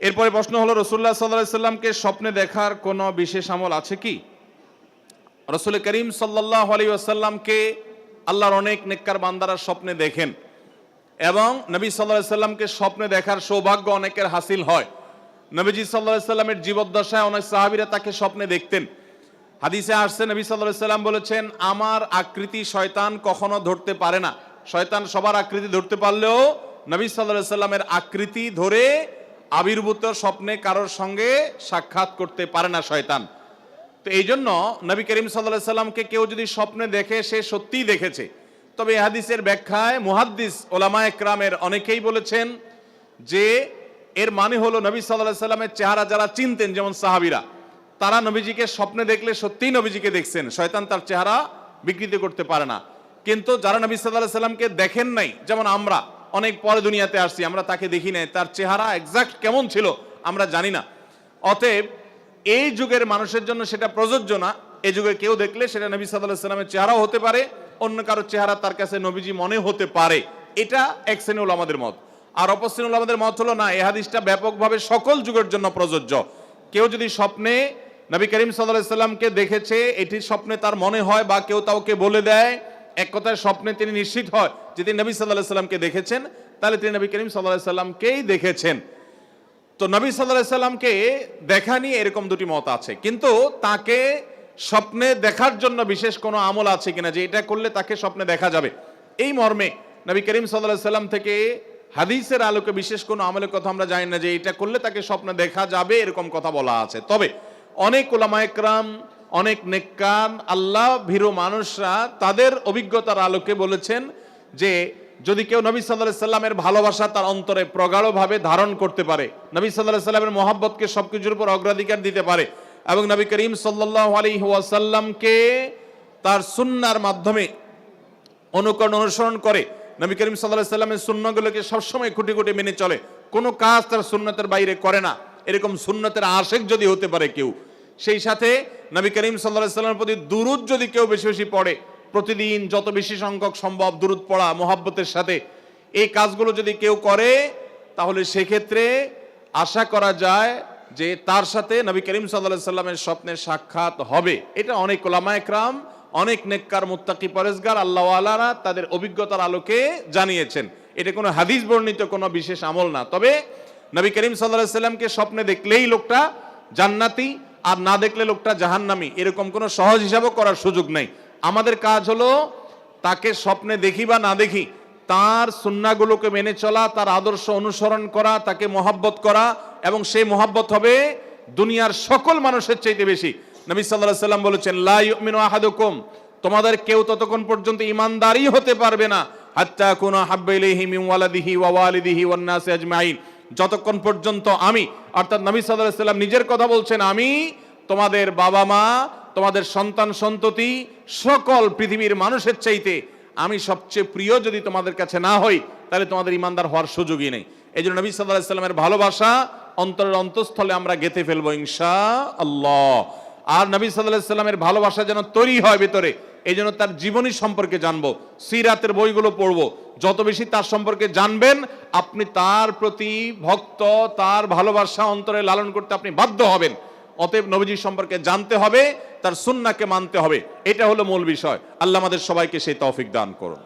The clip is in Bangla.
এরপরে প্রশ্ন হলো, রাসূলুল্লাহ সাল্লাল্লাহু আলাইহি সাল্লামকে স্বপ্নে দেখার কোনো বিশেষ আমল আছে কি? রাসূল করিম সাল্লাল্লাহু আলাইহি ওয়াসাল্লামকে আল্লাহর অনেক নেককার বান্দারা স্বপ্নে দেখেন এবং নবী সাল্লাল্লাহু আলাইহি সাল্লামকে স্বপ্নে দেখার সৌভাগ্য অনেকের হাসিল হয়। নবীজি সাল্লাল্লাহু আলাইহি সাল্লামের জীবদ্দশায় অনেক সাহাবীরা তাকে স্বপ্নে দেখতেন। হাদিসে আসছে, নবী সাল্লাল্লাহু আলাইহি সাল্লাম বলেছেন, আমার আকৃতি শয়তান কখনো ধরতে পারে না। শয়তান সবার আকৃতি ধরতে পারলেও নবী সাল্লাল্লাহু আলাইহি সাল্লামের আকৃতি ধরে আবির্ভূত স্বপ্নে কারোর সঙ্গে সাক্ষাৎ করতে পারে না শয়তান। তো এই জন্য নবী করিম সাল্লাল্লাহু আলাইহি সাল্লামকে কেউ যদি স্বপ্নে দেখে সে সত্যিই দেখেছে। তবে এই হাদিসের ব্যাখ্যায় মুহাদ্দিস ওলামায়ে কেরামের অনেকেই বলেছেন যে এর মানে হলো নবী সাল্লাল্লাহু আলাইহি সাল্লামের চেহারা যারা চিনতেন, যেমন সাহাবীরা, তারা নবীজিকে স্বপ্নে দেখলে সত্যিই নবীজিকে দেখছেন, শয়তান তার চেহারা বিকৃত করতে পারে না। কিন্তু যারা নবী সাল্লাল্লাহু আলাইহি সাল্লামকে দেখেন নাই, যেমন আমরা অনেক পরে দুনিয়াতে আসছি, আমরা তাকে দেখি নাই, তার চেহারা এক্সাক্ট কেমন ছিল আমরা জানি না। অতএব এই যুগের মানুষের জন্য সেটা প্রযোজ্য না। এই যুগে কেউ দেখলে সেটা নবী সাল্লাল্লাহু আলাইহি সাল্লামের চেহারাও হতে পারে, অন্য কারো চেহারা তার কাছে নবীজি মনে হতে পারে। এটা এক শ্রেণীর উলামাদের মত। আর অপর শ্রেণীর উলামাদের মত হলো না, এই হাদিসটা ব্যাপকভাবে সকল যুগের জন্য প্রযোজ্য। কেউ যদি স্বপ্নে নবী করিম সাল্লাল্লাহু আলাইহি সাল্লামকে দেখেছে, এটি স্বপ্নে তার মনে হয় বা কেউ তাওকে বলে দেয়, এক কথায় স্বপ্নে তিনি নিশ্চিত হয় যে তিনি নবী সাল্লাল্লাহু আলাইহি সাল্লামকে দেখেছেন, তাহলে তিনি নবী করিম সাল্লাল্লাহু আলাইহি সাল্লামকেই দেখেছেন। তো নবী সাল্লাল্লাহু আলাইহি সাল্লামকে দেখা নিয়ে এরকম দুটি মত আছে, কিন্তু তাকে স্বপ্নে দেখার জন্য বিশেষ কোনো আমল আছে কিনা যে এটা করলে তাকে স্বপ্নে দেখা যাবে, এই মর্মে নবী করিম সাল্লাল্লাহু আলাইহি সাল্লাম থেকে হাদিসের আলোকে বিশেষ কোনো আমলের কথা আমরা জানি না যে এটা করলে তাকে স্বপ্নে দেখা যাবে, এরকম কথা বলা আছে। তবে অনেক উলামায়ে কেরাম, অনেক নেককার আল্লাহ ভীরু মানুষরা তাদের অভিজ্ঞতার আলোকে বলেছেন যে যদি কেউ নবী সাল্লাল্লাহু আলাইহি সাল্লামের ভালোবাসা তার অন্তরে প্রগাঢ়ভাবে ধারণ করতে পারে, নবী সাল্লাল্লাহু আলাইহি সাল্লামের মহব্বতকে সবকিছুর উপর অগ্রাধিকার দিতে পারে এবং নবী করিম সাল্লাল্লাহু আলাইহি ওয়াসাল্লামকে তার সুন্নাহর মাধ্যমে অনুসরণ করে, নবী করিম সাল্লাল্লাহু আলাইহি সাল্লামের সুন্নাহগুলোকে সবসময় খুঁটি খুঁটি মেনে চলে, কোনো কাজ তার সুন্নতের বাইরে করে না, এরকম সুন্নতের আশিক যদি হতে পারে কেউ, সেই সাথে নবী করিম সাল্লাল্লাহু আলাইহি সাল্লামের প্রতি দুরূদ যদি কেউ বেশি বেশি পড়ে, প্রতিদিন যত বেশি সংখ্যক সম্ভব দুরূদ পড়া মোহাব্বতের সাথে, এই কাজগুলো যদি কেউ করে, তাহলে সেক্ষেত্রে আশা করা যায় যে তার সাথে নবী করিম সাল্লাল্লাহু আলাইহি সাল্লামের স্বপ্নের সাক্ষাৎ হবে। এটা অনেক উলামায়ে কেরাম, অনেক নেককার মুত্তাকি পরেজগার আল্লাহওয়ালারা তাদের অভিজ্ঞতার আলোকে জানিয়েছেন। এটা কোনো হাদিস বর্ণিত কোনো বিশেষ আমল না। তবে নবী করিম সাল্লাল্লাহু আলাইহি সাল্লামকে স্বপ্নে দেখলেই লোকটা জান্নাতি আর না দেখলে লোকটা জাহান্নামী, এরকম কোনো সহজ হিসাবও করার সুযোগ নেই। আমাদের কাজ হলো তাকে স্বপ্নে দেখি বা না দেখি, তার সুন্নাহগুলোকে মেনে চলা, তার আদর্শ অনুসরণ করা, তাকে মহব্বত করা, এবং সেই মহব্বত হবে দুনিয়ার সকল মানুষের চাইতে বেশি। নবী সাল্লাল্লাহু আলাইহি সাল্লাম বলেছেন, লা ইউমিনু আহাদুকুম, তোমাদের কেউ ততক্ষণ পর্যন্ত ঈমানদারই হতে পারবে না, হাত্তা কুনা হাব্বা ইলাইহি মিন ওয়ালাদিহি ওয়া ওয়ালিদিহি ওয়ান নাসি আজমাইন, যতক্ষণ পর্যন্ত আমি, অর্থাৎ নবী সাল্লাল্লাহু আলাইহি সাল্লাম নিজের কথা বলছেন, আমি তোমাদের বাবা মা, তোমাদের সন্তান সন্ততি, সকল পৃথিবীর মানুষের চাইতে আমি সবচেয়ে প্রিয় যদি তোমাদের কাছে না হই, তাহলে তোমাদের ঈমানদার হওয়ার সুযোগই নেই। এই জন্য নবী সাল্লাল্লাহু আলাইহি সাল্লামের ভালোবাসা অন্তরের অন্তঃস্থলে আমরা গেঁথে ফেলবো ইনশাআল্লাহ। আর নবী সাল্লাল্লাহু আলাইহি সাল্লামের ভালোবাসা যেন তৈরি হয় ভিতরে, এই জন্য তার জীবনী সম্পর্কে জানবো, সিরাতের বইগুলো পড়বো। যত বেশি তার সম্পর্কে জানবেন, আপনি তার প্রতি ভক্ত, তার ভালোবাসা অন্তরে লালন করতে আপনি বাধ্য হবেন। অতএব নবীজি সম্পর্কে জানতে হবে, তার সুন্নাহকে মানতে হবে, এটা হলো মূল বিষয়। আল্লাহ আমাদের সবাইকে সেই তৌফিক দান করুন।